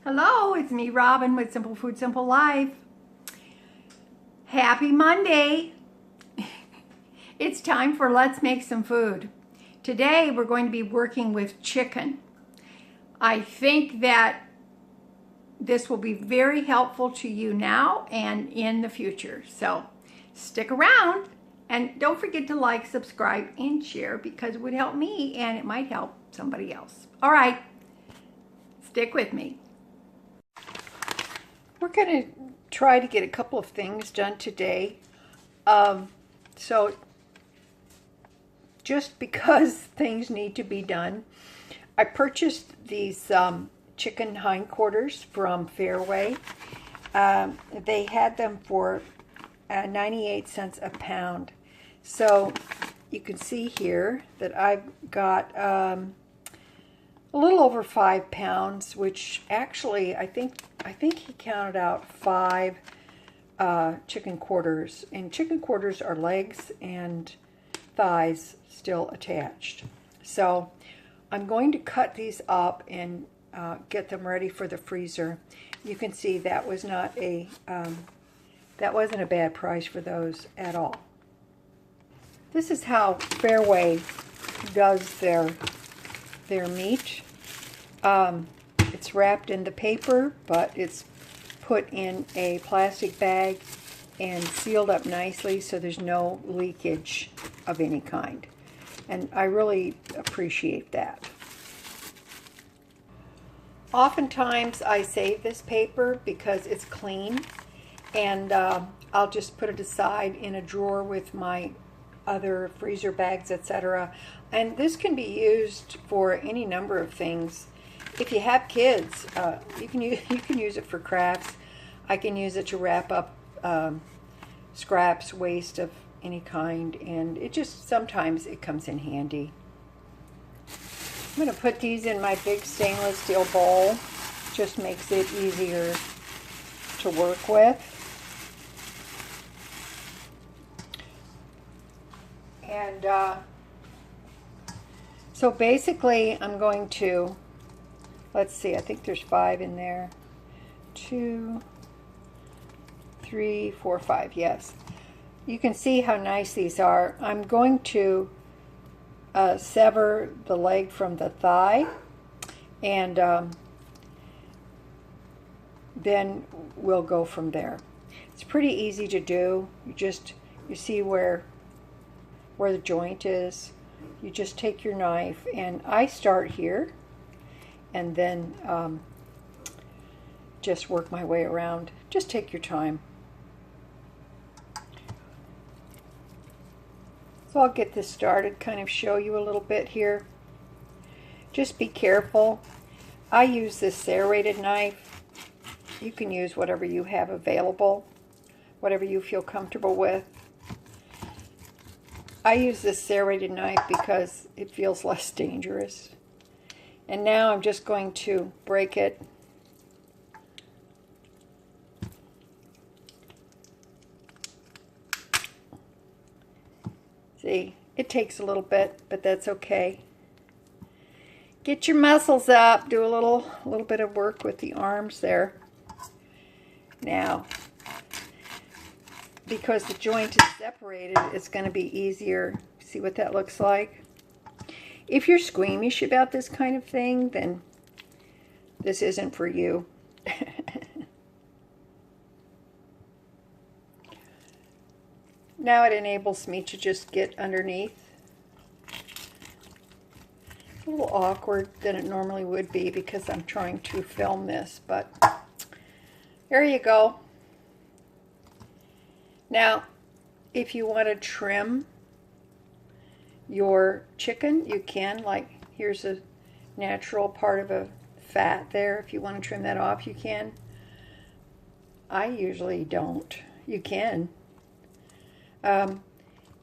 Hello, it's me, Robin, with Simple Food, Simple Life. Happy Monday. It's time for Let's Make Some Food. Today, we're going to be working with chicken. I think that this will be very helpful to you now and in the future. So stick around and don't forget to like, subscribe, and share because it would help me and it might help somebody else. All right, stick with me. We're going to try to get a couple of things done today. So just because things need to be done, I purchased these chicken hindquarters from Fairway. They had them for 98 cents a pound. So you can see here that I've got a little over 5 pounds, which actually I think he counted out 5 chicken quarters, and chicken quarters are legs and thighs still attached. So I'm going to cut these up and get them ready for the freezer. You can see that was not a that wasn't a bad price for those at all. This is how Fairway does their meat. It's wrapped in the paper, but it's put in a plastic bag and sealed up nicely so there's no leakage of any kind. And I really appreciate that. Oftentimes I save this paper because it's clean, and I'll just put it aside in a drawer with my other freezer bags, etc. And this can be used for any number of things. If you have kids, you can use it for crafts. I can use it to wrap up scraps, waste of any kind, and it just sometimes it comes in handy. I'm going to put these in my big stainless steel bowl. Just makes it easier to work with. And so basically I'm going to, let's see, I think there's 5 in there. 2, 3, 4, 5, yes. You can see how nice these are. I'm going to sever the leg from the thigh, and then we'll go from there. It's pretty easy to do. You see where the joint is. You just take your knife, and I start here and then just work my way around. Just take your time. So I'll get this started, kind of show you a little bit here. Just be careful. I use this serrated knife. You can use whatever you have available, whatever you feel comfortable with. I use this serrated knife because it feels less dangerous. And now I'm just going to break it. See, it takes a little bit, but that's okay. Get your muscles up. Do a little bit of work with the arms there. Now, because the joint is separated, it's going to be easier. See what that looks like? If you're squeamish about this kind of thing, then this isn't for you. Now it enables me to just get underneath. It's a little awkward than it normally would be because I'm trying to film this, but there you go. Now, if you want to trim your chicken, you can. Like, here's a natural part of a fat there. If you want to trim that off, you can. I usually don't. You can.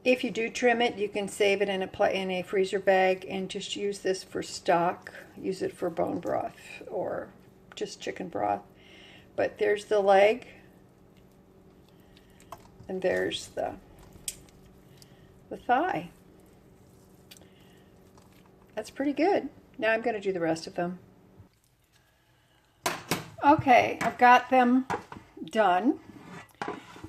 If you do trim it, you can save it in a freezer bag and just use this for stock. Use it for bone broth or just chicken broth. But there's the leg, and there's the thigh. That's pretty good. Now I'm going to do the rest of them. Okay, I've got them done.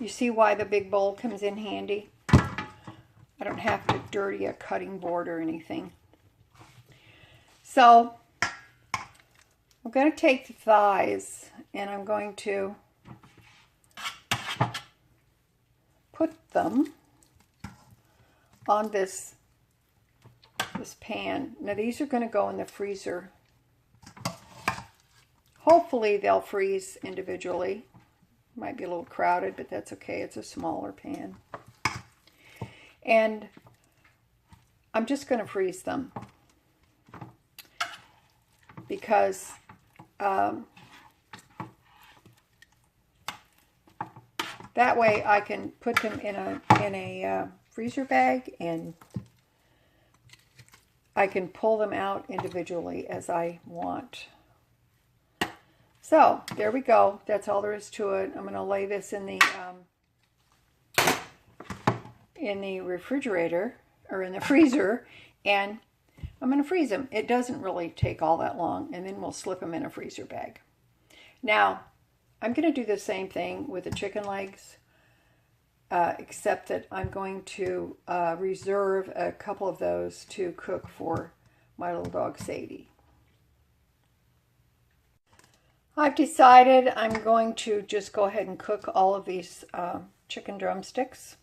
You see why the big bowl comes in handy? I don't have to dirty a cutting board or anything. So I'm going to take the thighs and I'm going to put them on this pan. Now these are going to go in the freezer. Hopefully they'll freeze individually. Might be a little crowded, but that's okay. It's a smaller pan. And I'm just going to freeze them because that way I can put them in a freezer bag and I can pull them out individually as I want. So there we go. That's all there is to it. I'm going to lay this in the refrigerator or in the freezer, and I'm going to freeze them. It doesn't really take all that long, and then we'll slip them in a freezer bag. Now, I'm going to do the same thing with the chicken legs, except that I'm going to reserve a couple of those to cook for my little dog Sadie. I've decided I'm going to just go ahead and cook all of these chicken drumsticks.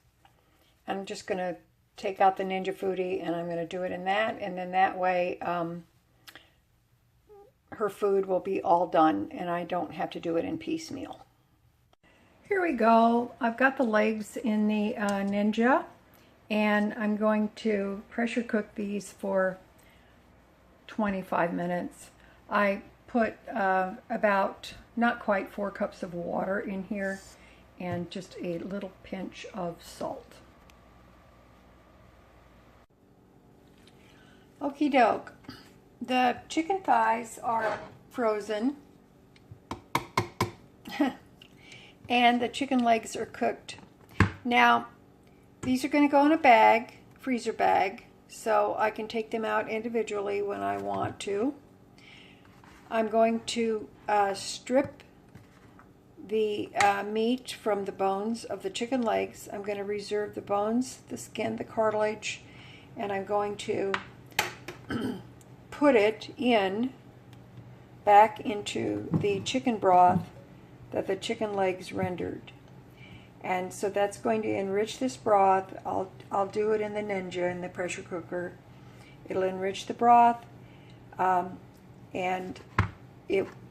I'm just going to take out the Ninja Foodi and I'm going to do it in that, and then that way her food will be all done and I don't have to do it in piecemeal. Here we go. I've got the legs in the Ninja and I'm going to pressure cook these for 25 minutes. I put about not quite 4 cups of water in here and just a little pinch of salt. Okie doke. The chicken thighs are frozen and the chicken legs are cooked. Now these are going to go in a bag, freezer bag, so I can take them out individually when I want to. I'm going to strip the meat from the bones of the chicken legs. I'm going to reserve the bones, the skin, the cartilage, and I'm going to put it back into the chicken broth that the chicken legs rendered. And so that's going to enrich this broth. I'll do it in the Ninja, in the pressure cooker. It'll enrich the broth, and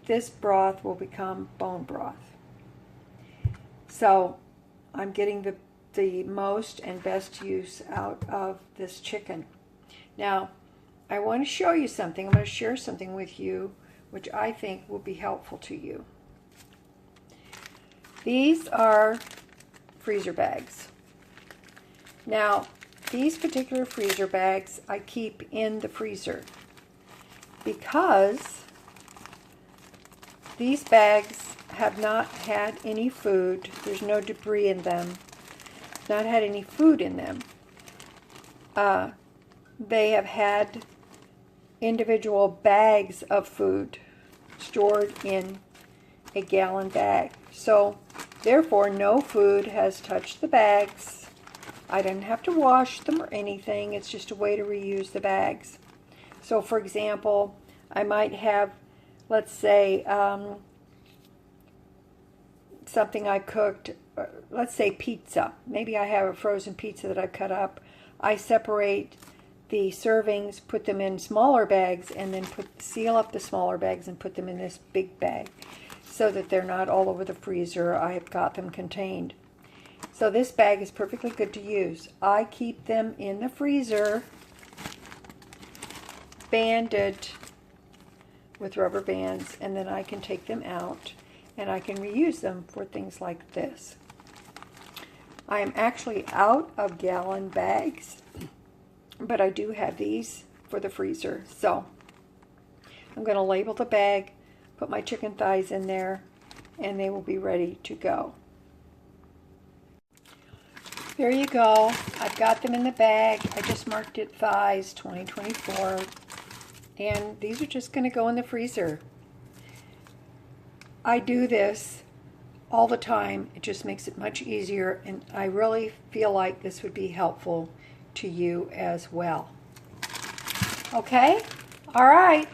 this broth will become bone broth. So I'm getting the most and best use out of this chicken. Now, I want to show you something. I'm going to share something with you which I think will be helpful to you. These are freezer bags. Now, these particular freezer bags I keep in the freezer because these bags have not had any food. There's no debris in them. Not had any food in them. They have had individual bags of food stored in a gallon bag. So therefore no food has touched the bags. I didn't have to wash them or anything. It's just a way to reuse the bags. So for example, I might have, let's say, something I cooked, let's say pizza. Maybe I have a frozen pizza that I cut up. I separate the servings, put them in smaller bags, and then seal up the smaller bags and put them in this big bag so that they're not all over the freezer. I have got them contained. So this bag is perfectly good to use. I keep them in the freezer, banded with rubber bands, and then I can take them out and I can reuse them for things like this. I am actually out of gallon bags, but I do have these for the freezer. So I'm going to label the bag, put my chicken thighs in there, and they will be ready to go. There you go. I've got them in the bag. I just marked it thighs 2024. And these are just going to go in the freezer. I do this all the time. It just makes it much easier, and I really feel like this would be helpful to you as well. Okay? All right.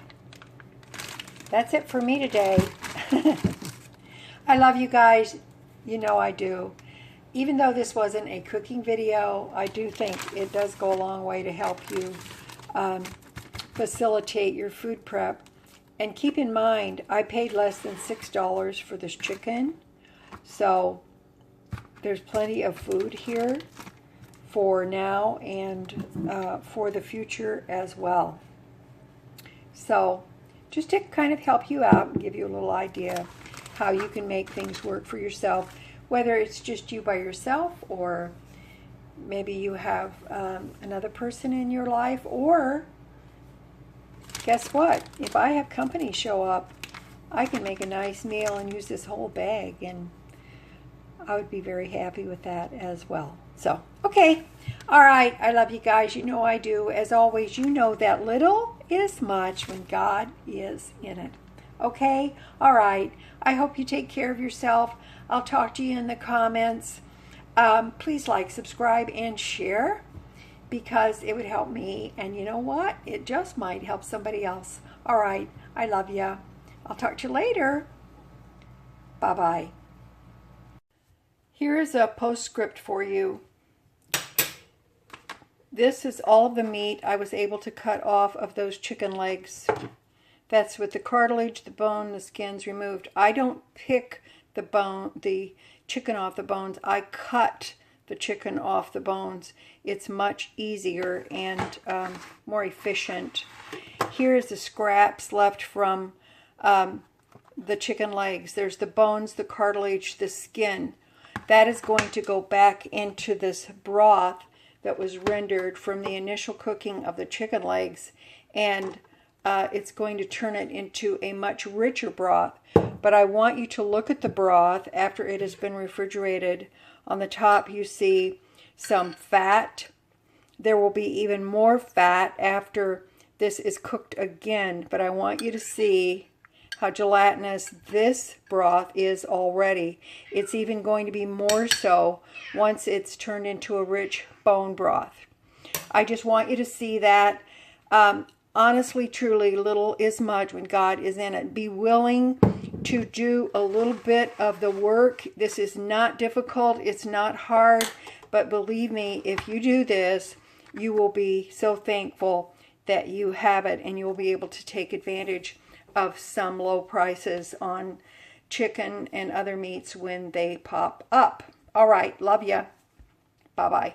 That's it for me today. I love you guys. You know I do. Even though this wasn't a cooking video, I do think it does go a long way to help you facilitate your food prep. And keep in mind, I paid less than $6 for this chicken. So there's plenty of food here for now and for the future as well. So just to kind of help you out and give you a little idea how you can make things work for yourself, whether it's just you by yourself, or maybe you have another person in your life, or guess what? If I have company show up, I can make a nice meal and use this whole bag, and I would be very happy with that as well. So, okay. All right. I love you guys. You know I do. As always, you know that little is much when God is in it. Okay? All right. I hope you take care of yourself. I'll talk to you in the comments. Please like, subscribe, and share, because it would help me. And you know what? It just might help somebody else. All right. I love you. I'll talk to you later. Bye-bye. Here is a postscript for you. This is all of the meat I was able to cut off of those chicken legs. That's with the cartilage, the bone, the skin's removed. I don't pick the chicken off the bones. I cut the chicken off the bones. It's much easier and more efficient. Here's the scraps left from the chicken legs. There's the bones, the cartilage, the skin. That is going to go back into this broth that was rendered from the initial cooking of the chicken legs, and it's going to turn it into a much richer broth. But I want you to look at the broth after it has been refrigerated. On the top you see some fat. There will be even more fat after this is cooked again, but I want you to see how gelatinous this broth is already. It's even going to be more so once it's turned into a rich bone broth. I just want you to see that. Honestly, truly, little is much when God is in it. Be willing to do a little bit of the work. This is not difficult. It's not hard. But believe me, if you do this, you will be so thankful that you have it, and you will be able to take advantage of some low prices on chicken and other meats when they pop up. All right. Love ya. Bye-bye.